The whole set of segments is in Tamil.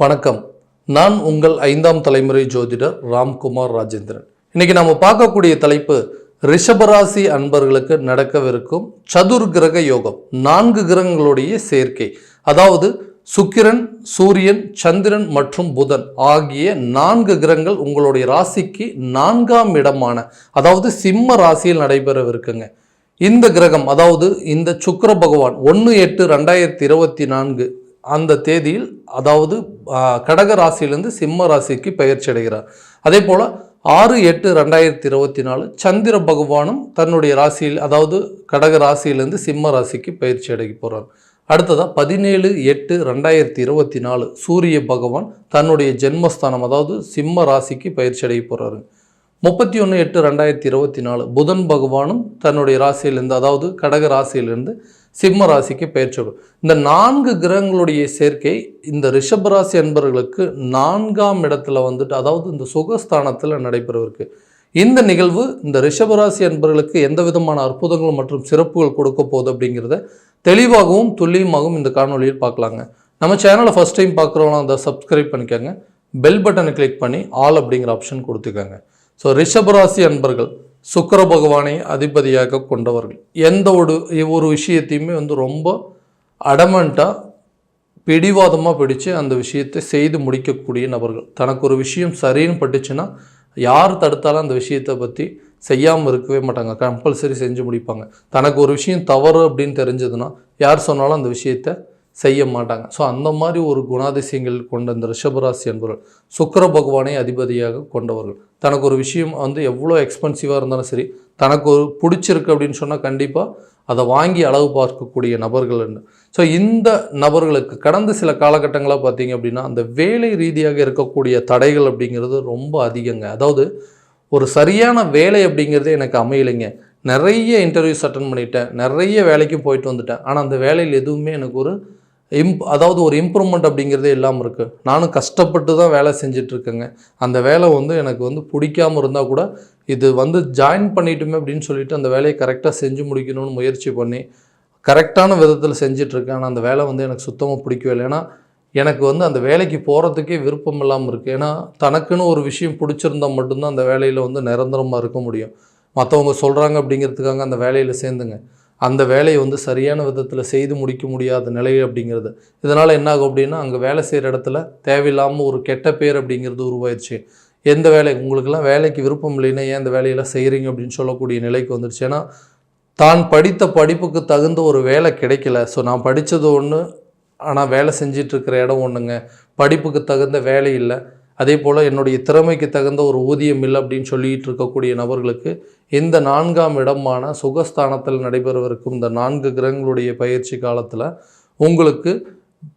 வணக்கம். நான் உங்கள் 5ஆம் தலைமுறை ஜோதிடர் ராம்குமார் ராஜேந்திரன். இன்னைக்கு நம்ம பார்க்கக்கூடிய தலைப்பு ரிஷபராசி அன்பர்களுக்கு நடக்கவிருக்கும் சதுர் கிரக யோகம். 4 கிரகங்களுடைய சேர்க்கை, அதாவது சுக்கிரன், சூரியன், சந்திரன் மற்றும் புதன் ஆகிய 4 கிரகங்கள் உங்களுடைய ராசிக்கு 4ஆம் இடமான அதாவது சிம்ம ராசியில் நடைபெறவிருக்குங்க. இந்த கிரகம் அதாவது இந்த சுக்கிர பகவான் 1/8/2024 அந்த தேதியில் அதாவது கடக ராசியிலிருந்து சிம்ம ராசிக்கு பயிற்சி அடைகிறார். அதே போல் 6/8/2024 சந்திர பகவானும் தன்னுடைய ராசியில் அதாவது கடக ராசியிலிருந்து சிம்ம ராசிக்கு பயிற்சி அடைய போகிறார். அடுத்ததாக 17/8/2024 சூரிய பகவான் தன்னுடைய ஜென்மஸ்தானம் அதாவது சிம்ம ராசிக்கு பயிற்சி அடைய போகிறாரு. 31/8/2024 புதன் பகவானும் தன்னுடைய ராசியிலிருந்து அதாவது கடக ராசியிலிருந்து சிம்ம ராசிக்கு பயிற்சி. இந்த 4 கிரகங்களுடைய சேர்க்கை இந்த ரிஷபராசி அன்பர்களுக்கு 4ஆம் இடத்துல வந்துட்டு அதாவது இந்த சுகஸ்தானத்தில் நடைபெறவிருக்கு. இந்த நிகழ்வு இந்த ரிஷபராசி அன்பர்களுக்கு எந்த விதமான அற்புதங்கள் மற்றும் சிறப்புகள் கொடுக்க போகுது அப்படிங்கிறத தெளிவாகவும் துல்லியமாகவும் இந்த காணொலியில் பார்க்கலாங்க. நம்ம சேனலை ஃபஸ்ட் டைம் பார்க்குறவங்க அதை சப்ஸ்கிரைப் பண்ணிக்கோங்க, பெல் பட்டனை கிளிக் பண்ணி ஆல் அப்படிங்கிற ஆப்ஷன் கொடுத்துக்கோங்க. ஸோ ரிஷபராசி அன்பர்கள் சுக்கிர பகவானை அதிபதியாக கொண்டவர்கள் எந்த ஒரு விஷயத்தையுமே ரொம்ப அடமெண்ட்டாக பிடிவாதமாக பிடிச்சு அந்த விஷயத்தை செய்து முடிக்கக்கூடிய நபர்கள். தனக்கு ஒரு விஷயம் சரின்னு பட்டுச்சுன்னா யார் தடுத்தாலும் அந்த விஷயத்தை பற்றி செய்யாமல் இருக்கவே மாட்டாங்க, கம்பல்சரி செஞ்சு முடிப்பாங்க. தனக்கு ஒரு விஷயம் தவறு அப்படின்னு தெரிஞ்சதுன்னா யார் சொன்னாலும் அந்த விஷயத்தை செய்ய மாட்டாங்க. ஸோ அந்த மாதிரி ஒரு குணாதிசயங்கள் கொண்ட இந்த ரிஷபராசி என்பவர்கள் சுக்கிர பகவானை அதிபதியாக கொண்டவர்கள். தனக்கு ஒரு விஷயம் எவ்வளோ எக்ஸ்பென்சிவாக இருந்தாலும் சரி, தனக்கு ஒரு பிடிச்சிருக்கு அப்படின்னு சொன்னால் கண்டிப்பாக அதை வாங்கி அளவு பார்க்கக்கூடிய நபர்கள். ஸோ இந்த நபர்களுக்கு கடந்த சில காலகட்டங்களாக பார்த்தீங்க அப்படின்னா அந்த வேலை ரீதியாக இருக்கக்கூடிய தடைகள் அப்படிங்கிறது ரொம்ப அதிகங்க. அதாவது ஒரு சரியான வேலை அப்படிங்கிறது எனக்கு அமையலைங்க. நிறைய இன்டர்வியூஸ் அட்டன் பண்ணிட்டேன், நிறைய வேலைக்கும் போயிட்டு வந்துட்டேன், ஆனால் அந்த வேலையில் எதுவுமே எனக்கு ஒரு ஒரு இம்ப்ரூவ்மெண்ட் அப்படிங்கிறதே இல்லாமல் இருக்குது. நானும் கஷ்டப்பட்டு தான் வேலை செஞ்சிட்ருக்கேங்க. அந்த வேலை எனக்கு பிடிக்காமல் இருந்தால் கூட இது ஜாயின் பண்ணிட்டுமே அப்படின்னு சொல்லிட்டு அந்த வேலையை கரெக்டாக செஞ்சு முடிக்கணும்னு முயற்சி பண்ணி கரெக்டான விதத்தில் செஞ்சிட்ருக்கேன். ஆனால் அந்த வேலை எனக்கு சுத்தமாக பிடிக்கவே இல்லை. ஏன்னா எனக்கு அந்த வேலைக்கு போகிறதுக்கே விருப்பம் இல்லாமல் இருக்குது. ஏன்னா தனக்குன்னு ஒரு விஷயம் பிடிச்சிருந்தால் மட்டும்தான் அந்த வேலையில் நிரந்தரமாக இருக்க முடியும். மற்றவங்க சொல்கிறாங்க அப்படிங்கிறதுக்காக அந்த வேலையில் சேர்ந்துங்க அந்த வேலையை சரியான விதத்தில் செய்து முடிக்க முடியாத நிலை அப்படிங்கிறது. இதனால் என்ன ஆகும் அப்படின்னா அங்கே வேலை செய்கிற இடத்துல தேவையில்லாமல் ஒரு கெட்ட பேர் அப்படிங்கிறது உருவாயிடுச்சு. எந்த வேலை உங்களுக்கெல்லாம் வேலைக்கு விருப்பம் இல்லைன்னா ஏன் இந்த வேலையெல்லாம் செய்கிறீங்க அப்படின்னு சொல்லக்கூடிய நிலைக்கு வந்துடுச்சு. ஏன்னா தான் படித்த படிப்புக்கு தகுந்த ஒரு வேலை கிடைக்கல. ஸோ நான் படித்தது ஒன்று, ஆனால் வேலை செஞ்சிட்ருக்கிற இடம் ஒன்றுங்க, படிப்புக்கு தகுந்த வேலை இல்லை, அதே போல் என்னுடைய திறமைக்கு தகுந்த ஒரு ஊதியம் இல்லை அப்படின்னு சொல்லிகிட்டு இருக்கக்கூடிய நபர்களுக்கு இந்த 4ஆம் இடமான சுகஸ்தானத்தில் நடைபெறவிருக்கும் இந்த 4 கிரகங்களுடைய பயிற்சி காலத்தில் உங்களுக்கு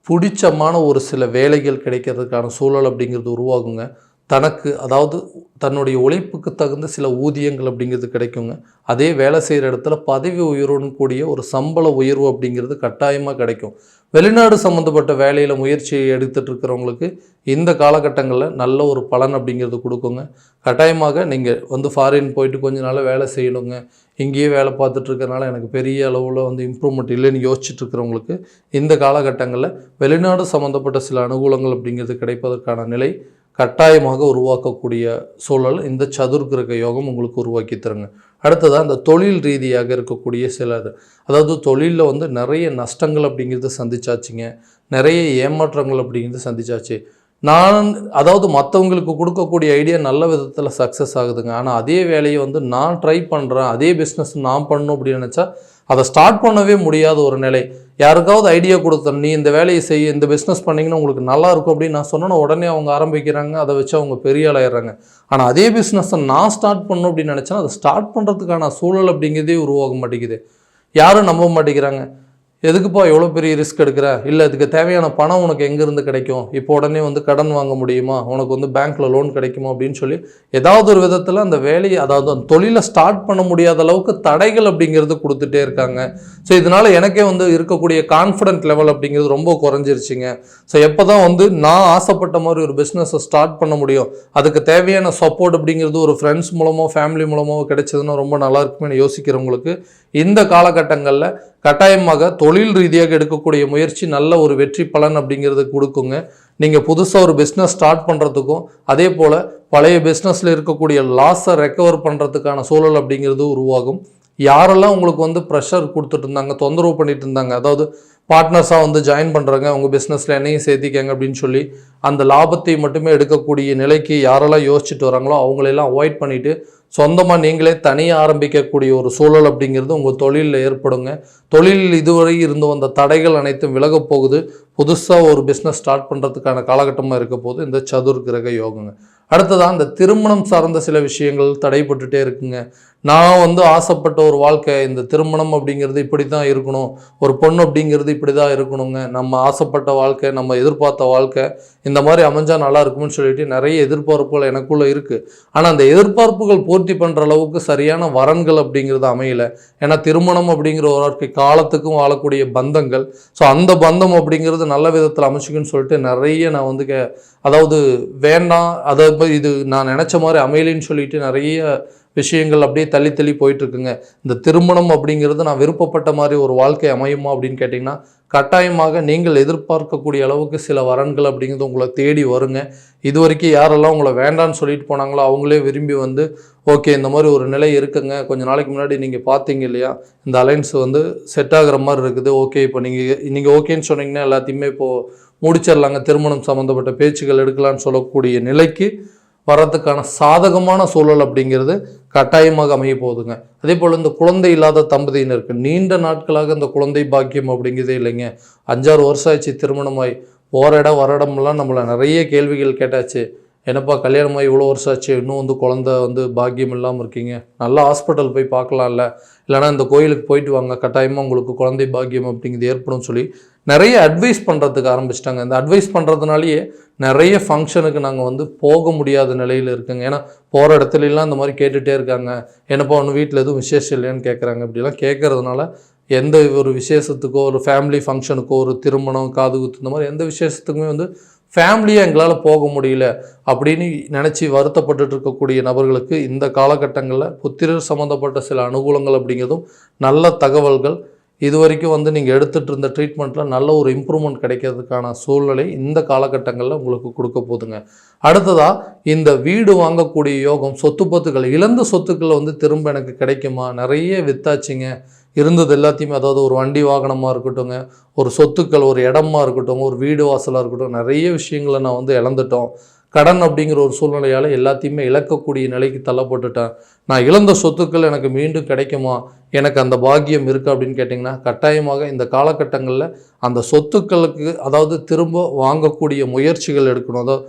பிடிச்சமான ஒரு சில வேலைகள் கிடைக்கிறதுக்கான சூழல் அப்படிங்கிறது உருவாகுங்க. தனக்கு அதாவது தன்னுடைய உழைப்புக்கு தகுந்த சில ஊதியங்கள் அப்படிங்கிறது கிடைக்குங்க. அதே வேலை செய்கிற இடத்துல பதவி உயர்வுன்னு கூடிய ஒரு சம்பள உயர்வு அப்படிங்கிறது கட்டாயமாக கிடைக்கும். வெளிநாடு சம்மந்தப்பட்ட வேலையில் முயற்சி எடுத்துகிட்டு இருக்கிறவங்களுக்கு இந்த காலகட்டங்களில் நல்ல ஒரு பலன் அப்படிங்கிறது கொடுக்குங்க. கட்டாயமாக நீங்கள் ஃபாரின் போயிட்டு கொஞ்ச நாள் வேலை செய்யணுங்க, இங்கேயே வேலை பார்த்துட்ருக்கறனால எனக்கு பெரிய அளவில் இம்ப்ரூவ்மெண்ட் இல்லைன்னு யோசிச்சுட்டு இருக்கிறவங்களுக்கு இந்த காலகட்டங்களில் வெளிநாடு சம்மந்தப்பட்ட சில அனுகூலங்கள் அப்படிங்கிறது கிடைப்பதற்கான நிலை கட்டாயமாக உருவாக்கக்கூடிய சூழல் இந்த சதுர்கிரக யோகம் உங்களுக்கு உருவாக்கி தருங்க. அடுத்ததாக இந்த தொழில் ரீதியாக இருக்கக்கூடிய சிலது, அதாவது தொழிலில் நிறைய நஷ்டங்கள் அப்படிங்கிறது சந்திச்சாச்சுங்க, நிறைய ஏமாற்றங்கள் அப்படிங்கிறது சந்திச்சாச்சு. அதாவது மற்றவங்களுக்கு கொடுக்கக்கூடிய ஐடியா நல்ல விதத்தில் சக்ஸஸ் ஆகுதுங்க. ஆனால் அதே வேலையை நான் ட்ரை பண்ணுறேன், அதே பிஸ்னஸ் நான் பண்ணணும் அப்படின்னு நினச்சா அதை ஸ்டார்ட் பண்ணவே முடியாத ஒரு நிலை. யாருக்காவது ஐடியா கொடுத்தேன், நீ இந்த வேலையை செய்ய, இந்த பிஸ்னஸ் பண்ணிங்கன்னா உங்களுக்கு நல்லா இருக்கும் அப்படின்னு நான் சொன்னேன்னா உடனே அவங்க ஆரம்பிக்கிறாங்க, அதை வச்சு அவங்க பெரிய ஆளாயிடுறாங்க. ஆனால் அதே பிஸ்னஸை நான் ஸ்டார்ட் பண்ணணும் அப்படின்னு நினச்சேன்னா அதை ஸ்டார்ட் பண்ணுறதுக்கான சூழல் அப்படிங்கிறதே உருவாக மாட்டேங்குது. யாரும் நம்ப மாட்டேங்கிறாங்க. எதுக்குப்பா எவ்வளோ பெரிய ரிஸ்க் எடுக்கிற, இல்லை அதுக்கு தேவையான பணம் உனக்கு எங்கேருந்து கிடைக்கும், இப்போ உடனே கடன் வாங்க முடியுமா, உனக்கு பேங்க்கில் லோன் கிடைக்குமா அப்படின்னு சொல்லி ஏதாவது ஒரு விதத்தில் அந்த வேலையை அதாவது அந்த தொழிலை ஸ்டார்ட் பண்ண முடியாத அளவுக்கு தடைகள் அப்படிங்கிறது கொடுத்துட்டே இருக்காங்க. ஸோ இதனால் எனக்கே இருக்கக்கூடிய கான்ஃபிடென்ட் லெவல் அப்படிங்கிறது ரொம்ப குறைஞ்சிருச்சுங்க. ஸோ எப்போ தான் நான் ஆசைப்பட்ட மாதிரி ஒரு பிஸ்னஸை ஸ்டார்ட் பண்ண முடியும், அதுக்கு தேவையான சப்போர்ட் அப்படிங்கிறது ஒரு ஃப்ரெண்ட்ஸ் மூலமாக ஃபேமிலி மூலமாக கிடைச்சதுன்னா ரொம்ப நல்லா இருக்குமே யோசிக்கிறவங்களுக்கு இந்த காலகட்டங்களில் கட்டாயமாக தொழில் ரீதியாக எடுக்கக்கூடிய முயற்சி நல்ல ஒரு வெற்றி பலன் அப்படிங்கிறது கொடுக்குங்க. நீங்கள் புதுசாக ஒரு பிஸ்னஸ் ஸ்டார்ட் பண்ணுறதுக்கும் அதே போல் பழைய பிஸ்னஸில் இருக்கக்கூடிய லாஸை ரெக்கவர் பண்ணுறதுக்கான சூழல் அப்படிங்கிறது உருவாகும். யாரெல்லாம் உங்களுக்கு வந்து ப்ரெஷர் கொடுத்துட்டு இருந்தாங்க, தொந்தரவு பண்ணிட்டு இருந்தாங்க, அதாவது பார்ட்னர்ஸாக வந்து ஜாயின் பண்ணுறாங்க உங்கள் பிஸ்னஸில் என்னையும் சேர்த்திக்கங்க அப்படின்னு சொல்லி அந்த லாபத்தை மட்டுமே எடுக்கக்கூடிய நிலைக்கு யாரெல்லாம் யோசிச்சுட்டு வராங்களோ அவங்களெல்லாம் அவாய்ட் பண்ணிவிட்டு சொந்தமாக நீங்களே தனியாக ஆரம்பிக்கக்கூடிய ஒரு சூழல் அப்படிங்கிறது உங்கள் தொழிலில் ஏற்படுங்க. தொழிலில் இதுவரை இருந்து வந்த தடைகள் அனைத்தும் விலகப் போகுது. புதுசாக ஒரு பிஸ்னஸ் ஸ்டார்ட் பண்ணுறதுக்கான காலகட்டமாக இருக்க போது இந்த சதுர் கிரக யோகங்க. அடுத்ததான் இந்த திருமணம் சார்ந்த சில விஷயங்கள் தடைப்பட்டுட்டே இருக்குங்க. நான் வந்து ஆசைப்பட்ட ஒரு வாழ்க்கை, இந்த திருமணம் அப்படிங்கிறது இப்படி தான் இருக்கணும், ஒரு பொண்ணு அப்படிங்கிறது இப்படி தான் இருக்கணுங்க, நம்ம ஆசைப்பட்ட வாழ்க்கை, நம்ம எதிர்பார்த்த வாழ்க்கை இந்த மாதிரி அமைஞ்சால் நல்லா இருக்கும்னு சொல்லிட்டு நிறைய எதிர்பார்ப்புகள் எனக்குள்ளே இருக்குது. ஆனால் அந்த எதிர்பார்ப்புகள் பூர்த்தி பண்ணுற அளவுக்கு சரியான வரன்கள் அப்படிங்கிறது அமையலை. ஏன்னா திருமணம் அப்படிங்கிற ஒரு வாழ்க்கை காலத்துக்கும் வாழக்கூடிய பந்தங்கள். ஸோ அந்த பந்தம் அப்படிங்கிறது நல்ல விதத்தில் அமைச்சுக்குன்னு சொல்லிட்டு நிறைய நான் வந்து அதாவது வேண்டாம், அதை இது நான் நினச்ச மாதிரி அமையலின்னு சொல்லிட்டு நிறைய விஷயங்கள் அப்படியே தள்ளி தள்ளி போயிட்டுருக்குங்க. இந்த திருமணம் அப்படிங்கிறது நான் விருப்பப்பட்ட மாதிரி ஒரு வாழ்க்கை அமையுமா அப்படின்னு கேட்டிங்கன்னா கட்டாயமாக நீங்கள் எதிர்பார்க்கக்கூடிய அளவுக்கு சில வரன்கள் அப்படிங்கிறது உங்களை தேடி வருங்க. இது வரைக்கும் யாரெல்லாம் உங்களை வேண்டான்னு சொல்லிட்டு போனாங்களோ அவங்களே விரும்பி வந்து ஓகே இந்த மாதிரி ஒரு நிலை இருக்குங்க, கொஞ்சம் நாளைக்கு முன்னாடி நீங்கள் பார்த்தீங்க இல்லையா, இந்த அலைன்ஸ் வந்து செட் ஆகிற மாதிரி இருக்குது, ஓகே இப்போ நீங்கள் ஓகேன்னு சொன்னீங்கன்னா எல்லாத்தையுமே இப்போது முடிச்சிடலாங்க, திருமணம் சம்மந்தப்பட்ட பேச்சுகள் எடுக்கலான்னு சொல்லக்கூடிய நிலைக்கு வரதுக்கான சாதகமான சூழல் அப்படிங்கிறது கட்டாயமாக அமைய போகுதுங்க. அதே போல் இந்த குழந்தை இல்லாத தம்பதியினருக்கு நீண்ட நாட்களாக இந்த குழந்தை பாக்கியம் அப்படிங்கிறதே இல்லைங்க. 5-6 வருஷம் ஆச்சு திருமணமாய், போகிற இடம் வர இடமெல்லாம் நம்மளை நிறைய கேள்விகள் கேட்டாச்சு. என்னப்பா கல்யாணமாகி இவ்வளோ வருஷம் ஆச்சு, இன்னும் வந்து குழந்தை வந்து பாக்கியம் இல்லாமல் இருக்கீங்க, நல்லா ஹாஸ்பிட்டல் போய் பார்க்கலாம்ல, இல்லைனா இந்த கோயிலுக்கு போயிட்டு வாங்க, கட்டாயமாக உங்களுக்கு குழந்தை பாக்கியம் அப்படிங்கிறது ஏற்படும் சொல்லி நிறைய அட்வைஸ் பண்ணுறதுக்கு ஆரம்பிச்சிட்டாங்க. இந்த அட்வைஸ் பண்ணுறதுனாலேயே நிறைய ஃபங்க்ஷனுக்கு நாங்கள் வந்து போக முடியாத நிலையில் இருக்குங்க. ஏன்னா போகிற இடத்துலலாம் இந்த மாதிரி கேட்டுகிட்டே இருக்காங்க, என்னப்பா ஒன்று வீட்டில் எதுவும் விசேஷம் இல்லையான்னு கேட்குறாங்க. இப்படிலாம் கேட்குறதுனால எந்த ஒரு விசேஷத்துக்கோ ஒரு ஃபேமிலி ஃபங்க்ஷனுக்கோ ஒரு திருமணம் காது குத்து இந்த மாதிரி எந்த விசேஷத்துக்குமே வந்து ஃபேமிலியாக எங்களால் போக முடியல அப்படின்னு நினச்சி வருத்தப்பட்டு இருக்கக்கூடிய நபர்களுக்கு இந்த காலகட்டங்களில் புத்திரர் சம்மந்தப்பட்ட சில அனுகூலங்கள் அப்படிங்கிறதும் நல்ல தகவல்கள், இது வரைக்கும் வந்து நீங்கள் எடுத்துகிட்டு இருந்த ட்ரீட்மெண்ட்டில் நல்ல ஒரு இம்ப்ரூவ்மெண்ட் கிடைக்கிறதுக்கான சூழ்நிலை இந்த காலகட்டங்களில் உங்களுக்கு கொடுக்க போதுங்க. அடுத்ததாக இந்த வீடு வாங்கக்கூடிய யோகம், சொத்து பத்துக்கள், இழந்த சொத்துக்கள் வந்து திரும்ப எனக்கு கிடைக்குமா, நிறைய வித்தாச்சுங்க, இருந்தது எல்லாத்தையுமே, அதாவது ஒரு வண்டி வாகனமாக இருக்கட்டுங்க, ஒரு சொத்துக்கள், ஒரு இடமா இருக்கட்டும், ஒரு வீடு வாசலாக இருக்கட்டும், நிறைய விஷயங்களை நான் வந்து இழந்துட்டோம், கடன் அப்படிங்கிற ஒரு சூழ்நிலையால் எல்லாத்தையுமே இழக்கக்கூடிய நிலைக்கு தள்ளப்பட்டுட்டேன், நான் இழந்த சொத்துக்கள் எனக்கு மீண்டும் கிடைக்குமா, எனக்கு அந்த பாக்கியம் இருக்குது அப்படின்னு கேட்டிங்கன்னா கட்டாயமாக இந்த காலகட்டங்களில் அந்த சொத்துக்களுக்கு அதாவது திரும்ப வாங்கக்கூடிய முயற்சிகள் எடுக்கணும். அதாவது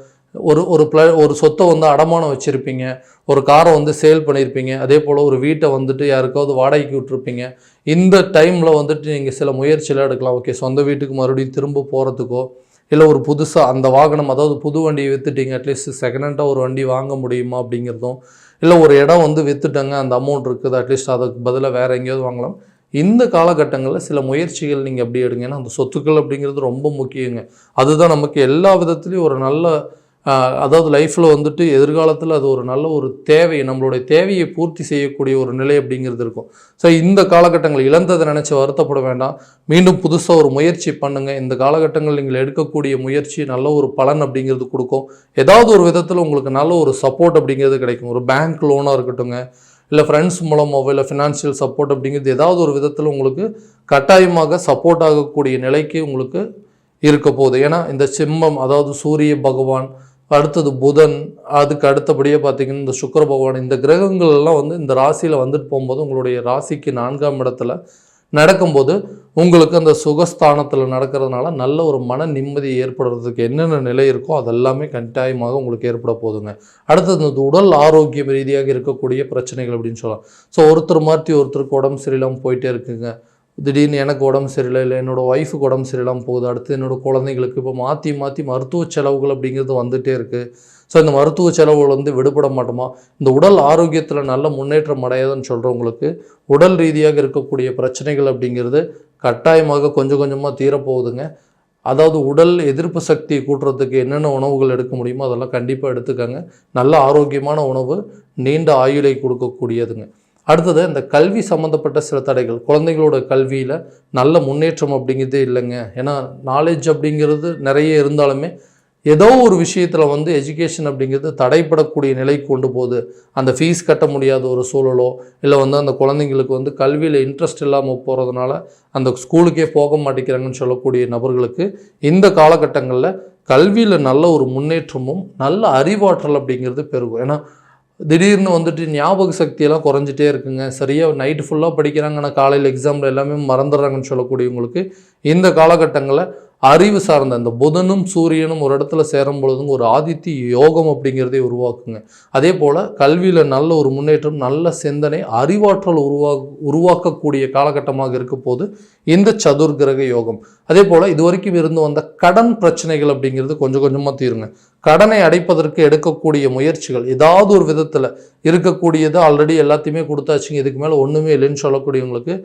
ஒரு சொத்தை வந்து அடமானம் வச்சுருப்பீங்க, ஒரு காரை வந்து சேல் பண்ணியிருப்பீங்க, அதே போல் ஒரு வீட்டை வந்துட்டு யாருக்காவது வாடகைக்கு விட்டுருப்பீங்க. இந்த டைமில் வந்துட்டு நீங்கள் சில முயற்சியெல்லாம் எடுக்கலாம். ஓகே, சொந்த வீட்டுக்கு மறுபடியும் திரும்ப போகிறதுக்கோ, இல்லை ஒரு புதுசாக அந்த வாகனம், அதாவது புது வண்டியை விற்றுட்டீங்க, அட்லீஸ்ட் செகண்ட் ஹேண்டாக ஒரு வண்டி வாங்க முடியுமா அப்படிங்கிறதும், இல்லை ஒரு இடம் வந்து விற்றுட்டாங்க, அந்த அமௌண்ட் இருக்குது, அட்லீஸ்ட் அதுக்கு பதிலாக வேறு எங்கேயாவது வாங்கலாம். இந்த காலகட்டங்களில் சில முயற்சிகள் நீங்கள் எப்படி எடுங்க. ஏன்னா அந்த சொத்துக்கள் அப்படிங்கிறது ரொம்ப முக்கியங்க. அதுதான் நமக்கு எல்லா விதத்துலேயும் ஒரு நல்ல அதாவது லைஃப்பில் வந்துட்டு எதிர்காலத்தில் அது ஒரு நல்ல ஒரு தேவை, நம்மளுடைய தேவையை பூர்த்தி செய்யக்கூடிய ஒரு நிலை அப்படிங்கிறது இருக்கும். ஸோ இந்த காலகட்டங்கள் இழந்ததை நினச்சி வருத்தப்பட வேண்டாம், மீண்டும் புதுசாக ஒரு முயற்சி பண்ணுங்கள். இந்த காலகட்டங்கள் நீங்கள் எடுக்கக்கூடிய முயற்சி நல்ல ஒரு பலன் அப்படிங்கிறது கொடுக்கும். ஏதாவது ஒரு விதத்தில் உங்களுக்கு நல்ல ஒரு சப்போர்ட் அப்படிங்கிறது கிடைக்கும். ஒரு பேங்க் லோனாக இருக்கட்டுங்க, இல்லை ஃப்ரெண்ட்ஸ் மூலமாகவோ, இல்லை ஃபினான்ஷியல் சப்போர்ட் அப்படிங்கிறது ஏதாவது ஒரு விதத்தில் உங்களுக்கு கட்டாயமாக சப்போர்ட் ஆகக்கூடிய நிலைக்கு உங்களுக்கு இருக்க போகுது. ஏன்னா இந்த சிம்மம், அதாவது சூரிய பகவான், அடுத்தது புதன், அதுக்கு அடுத்தபடியாக பார்த்திங்கன்னா இந்த சுக்கிர பகவான், இந்த கிரகங்கள் எல்லாம் வந்து இந்த ராசியில் வந்துட்டு போகும்போது உங்களுடைய ராசிக்கு 4ஆம் இடத்துல நடக்கும்போது உங்களுக்கு அந்த சுகஸ்தானத்தில் நடக்கிறதுனால நல்ல ஒரு மன நிம்மதி ஏற்படுறதுக்கு என்னென்ன நிலை இருக்கோ அதெல்லாமே கட்டாயமாக உங்களுக்கு ஏற்பட போகுதுங்க. அடுத்தது இந்த உடல் ஆரோக்கியம் ரீதியாக இருக்கக்கூடிய பிரச்சனைகள் அப்படின்னு சொல்லலாம். ஸோ ஒருத்தர் மாற்றி ஒருத்தருக்கு உடம்பு சரியில்லாமல் போயிட்டே இருக்குங்க. திடீர்னு எனக்கு உடம்பு சரியில்லை, இல்லை என்னோடய ஒய்ஃபுக்கு உடம்பு சரியில்லாமல் போகுது, அடுத்து என்னோடய குழந்தைங்களுக்கு இப்போ மாற்றி மாற்றி மருத்துவ செலவுகள் அப்படிங்கிறது வந்துகிட்டே இருக்குது. ஸோ இந்த மருத்துவ செலவுகள் வந்து விடுபட மாட்டோமா, இந்த உடல் ஆரோக்கியத்தில் நல்ல முன்னேற்றம் அடையாதுன்னு சொல்கிறவங்களுக்கு உடல் ரீதியாக இருக்கக்கூடிய பிரச்சனைகள் அப்படிங்கிறது கட்டாயமாக கொஞ்சம் கொஞ்சமாக தீரப்போகுதுங்க. அதாவது உடல் எதிர்ப்பு சக்தியை கூட்டுறதுக்கு என்னென்ன உணவுகள் எடுக்க முடியுமோ அதெல்லாம் கண்டிப்பாக எடுத்துக்கங்க. நல்ல ஆரோக்கியமான உணவு நீண்ட ஆயுளை கொடுக்கக்கூடியதுங்க. அடுத்தது இந்த கல்வி சம்மந்தப்பட்ட சில தடைகள், குழந்தைகளோட கல்வியில் நல்ல முன்னேற்றம் அப்படிங்கிறதே இல்லைங்க. ஏன்னா நாலேஜ் அப்படிங்கிறது நிறைய இருந்தாலுமே ஏதோ ஒரு விஷயத்தில் வந்து எஜுகேஷன் அப்படிங்கிறது தடைப்படக்கூடிய நிலைக்கு கொண்டு போகுது. அந்த ஃபீஸ் கட்ட முடியாத ஒரு சூழலோ, இல்லை வந்து அந்த குழந்தைங்களுக்கு வந்து கல்வியில் இன்ட்ரெஸ்ட் இல்லாமல் போகிறதுனால அந்த ஸ்கூலுக்கே போக மாட்டேங்கிறாங்கன்னு சொல்லக்கூடிய நபர்களுக்கு இந்த காலகட்டங்களில் கல்வியில் நல்ல ஒரு முன்னேற்றமும் நல்ல அறிவாற்றல் அப்படிங்கிறது பெருகும். ஏன்னா திடீர்னு வந்துட்டு ஞாபக சக்தியெல்லாம் குறைஞ்சிட்டே இருக்குங்க. சரியாக நைட்டு ஃபுல்லாக படிக்கிறாங்க, ஆனால் காலையில் எக்ஸாமில் எல்லாமே மறந்துடுறாங்கன்னு சொல்லக்கூடியவங்களுக்கு இந்த காலகட்டங்களில் அறிவு சார்ந்த அந்த புதனும் சூரியனும் ஒரு இடத்துல சேரும் பொழுதுங்க ஒரு ஆதித்ய யோகம் அப்படிங்கிறதே உருவாக்குங்க. அதே போல் கல்வியில் நல்ல ஒரு முன்னேற்றம், நல்ல சிந்தனை, அறிவாற்றல் உருவாக்கக்கூடிய காலகட்டமாக இருக்க போது இந்த சதுர்கிரக யோகம். அதே போல் இது வரைக்கும் இருந்து வந்த கடன் பிரச்சனைகள் அப்படிங்கிறது கொஞ்சம் கொஞ்சமாக தீருங்க. கடனை அடைப்பதற்கு எடுக்கக்கூடிய முயற்சிகள் ஏதாவது ஒரு விதத்தில் இருக்கக்கூடியது ஆல்ரெடி எல்லாத்தையுமே கொடுத்தாச்சுங்க, இதுக்கு மேலே ஒன்றுமே இல்லைன்னு சொல்லக்கூடியவங்களுக்கு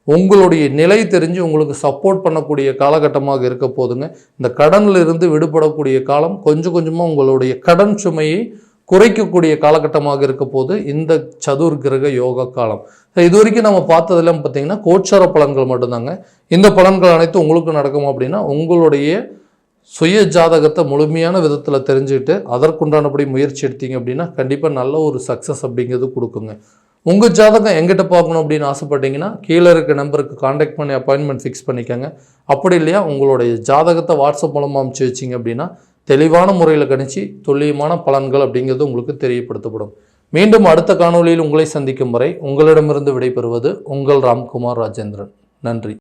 உங்களுடைய நிலை தெரிஞ்சு உங்களுக்கு சப்போர்ட் பண்ணக்கூடிய காலகட்டமாக இருக்க போதுங்க. இந்த கடனில் இருந்து விடுபடக்கூடிய காலம், கொஞ்சம் கொஞ்சமாக உங்களுடைய கடன் சுமையை குறைக்கக்கூடிய காலகட்டமாக இருக்க போது இந்த சதுர்கிரக யோக காலம். இது வரைக்கும் நம்ம பார்த்ததெல்லாம் பார்த்தீங்கன்னா கோச்சார பலன்கள் மட்டும்தாங்க. இந்த பலன்கள் அனைத்தும் உங்களுக்கு நடக்கும் அப்படின்னா உங்களுடைய சுய ஜாதகத்தை முழுமையான விதத்தில் தெரிஞ்சுக்கிட்டு அதற்குண்டானபடி முயற்சி எடுத்தீங்க அப்படின்னா கண்டிப்பாக நல்ல ஒரு சக்ஸஸ் அப்படிங்கிறது கொடுக்குங்க. உங்கள் ஜாதகம் எங்கிட்ட பார்க்கணும் அப்படின்னு ஆசைப்பட்டீங்கன்னா கீழே இருக்க நம்பருக்கு காண்டாக்ட் பண்ணி அப்பாயின்மெண்ட் ஃபிக்ஸ் பண்ணிக்கோங்க. அப்படி இல்லையா உங்களுடைய ஜாதகத்தை வாட்ஸ்அப் மூலமாக அனுப்பிச்சு வச்சிங்க அப்படின்னா தெளிவான முறையில் கணிச்சு துல்லியமான பலன்கள் அப்படிங்கிறது உங்களுக்கு தெரியப்படுத்தப்படும். மீண்டும் அடுத்த காணொலியில் உங்களை சந்திக்கும் வரை உங்களிடமிருந்து விடைபெறுவது உங்கள் ராம்குமார் ராஜேந்திரன். நன்றி.